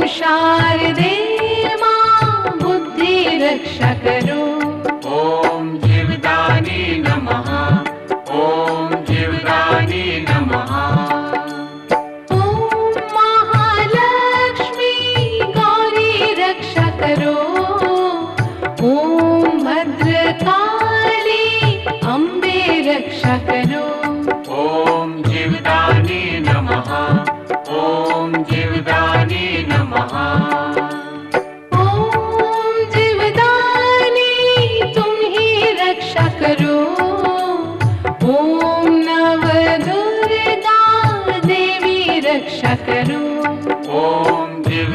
शारदे मां बुद्धि रक्षा करो। ओम जीवदानी नमः। ओम जीवदानी नमः। ओम महालक्ष्मी गौरी रक्षा करो। ओम भद्रकाली अम्बे रक्षा करो। ओम जीवदानी नमः। ओम जीवदानी नमः।